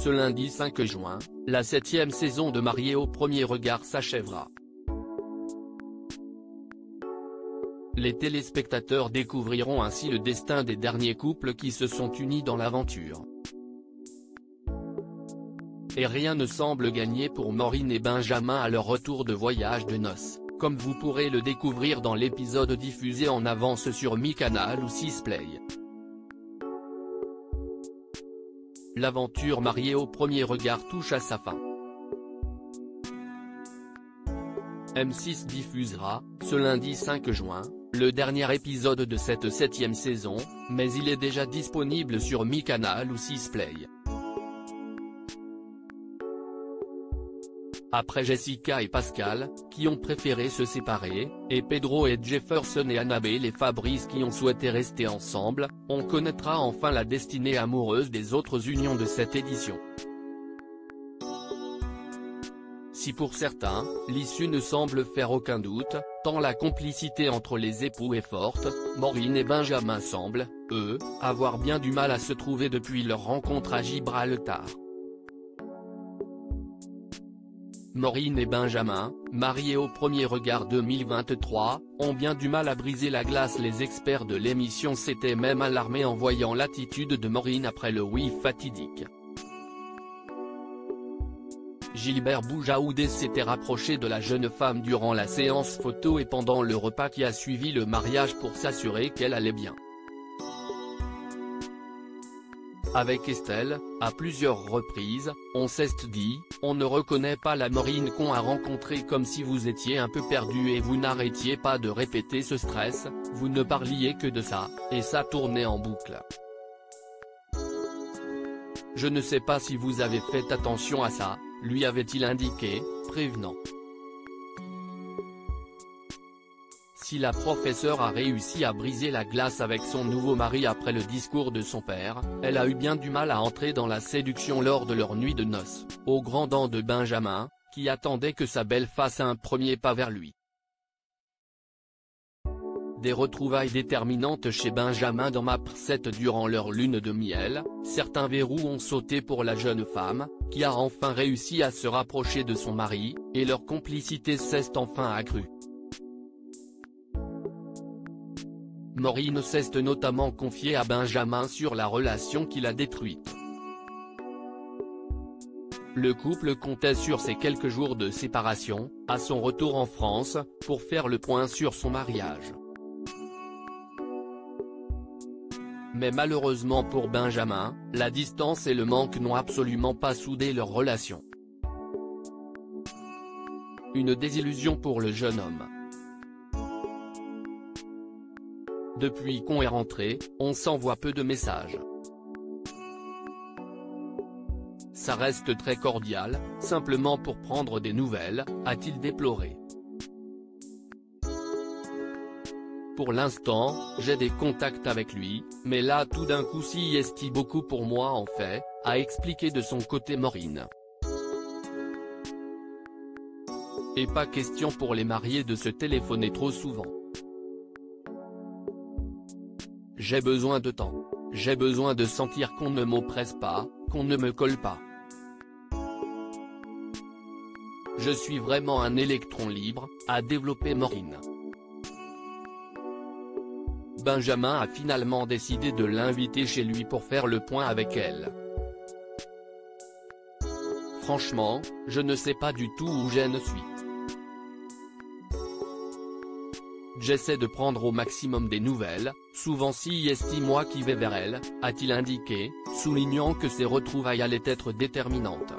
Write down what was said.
Ce lundi 5 juin, la 7e saison de Mariés au premier regard s'achèvera. Les téléspectateurs découvriront ainsi le destin des derniers couples qui se sont unis dans l'aventure. Et rien ne semble gagné pour Maureen et Benjamin à leur retour de voyage de noces, comme vous pourrez le découvrir dans l'épisode diffusé en avance sur MyCanal ou 6play. L'aventure Mariés au premier regard touche à sa fin. M6 diffusera, ce lundi 5 juin, le dernier épisode de cette 7e saison, mais il est déjà disponible sur MyCanal ou 6play. Après Jessica et Pascal, qui ont préféré se séparer, et Pedro et Jefferson et Annabelle et Fabrice qui ont souhaité rester ensemble, on connaîtra enfin la destinée amoureuse des autres unions de cette édition. Si pour certains, l'issue ne semble faire aucun doute, tant la complicité entre les époux est forte, Maureen et Benjamin semblent, eux, avoir bien du mal à se trouver depuis leur rencontre à Gibraltar. Maureen et Benjamin, mariés au premier regard 2023, ont bien du mal à briser la glace. Les experts de l'émission s'étaient même alarmés en voyant l'attitude de Maureen après le oui fatidique. Gilbert Boujaoudé s'était rapproché de la jeune femme durant la séance photo et pendant le repas qui a suivi le mariage pour s'assurer qu'elle allait bien. Avec Estelle, à plusieurs reprises, on s'est dit, on ne reconnaît pas la Maureen qu'on a rencontrée, comme si vous étiez un peu perdu et vous n'arrêtiez pas de répéter ce stress, vous ne parliez que de ça, et ça tournait en boucle. Je ne sais pas si vous avez fait attention à ça, lui avait-il indiqué, prévenant. Si la professeure a réussi à briser la glace avec son nouveau mari après le discours de son père, elle a eu bien du mal à entrer dans la séduction lors de leur nuit de noces, au grand dam de Benjamin, qui attendait que sa belle fasse un premier pas vers lui. Des retrouvailles déterminantes chez Benjamin dans Map 7 durant leur lune de miel, certains verrous ont sauté pour la jeune femme, qui a enfin réussi à se rapprocher de son mari, et leur complicité s'est enfin accrue. Maureen s'est notamment confiée à Benjamin sur la relation qu'il a détruite. Le couple comptait sur ces quelques jours de séparation, à son retour en France, pour faire le point sur son mariage. Mais malheureusement pour Benjamin, la distance et le manque n'ont absolument pas soudé leur relation. Une désillusion pour le jeune homme. Depuis qu'on est rentré, on s'envoie peu de messages. Ça reste très cordial, simplement pour prendre des nouvelles, a-t-il déploré. Pour l'instant, j'ai des contacts avec lui, mais là tout d'un coup si est beaucoup pour moi en fait, a expliqué de son côté Maureen. Et pas question pour les mariés de se téléphoner trop souvent. J'ai besoin de temps. J'ai besoin de sentir qu'on ne m'oppresse pas, qu'on ne me colle pas. Je suis vraiment un électron libre, a développé Maureen. Benjamin a finalement décidé de l'inviter chez lui pour faire le point avec elle. Franchement, je ne sais pas du tout où je ne suis. J'essaie de prendre au maximum des nouvelles, souvent si est moi qui vais vers elle, a-t-il indiqué, soulignant que ses retrouvailles allaient être déterminantes.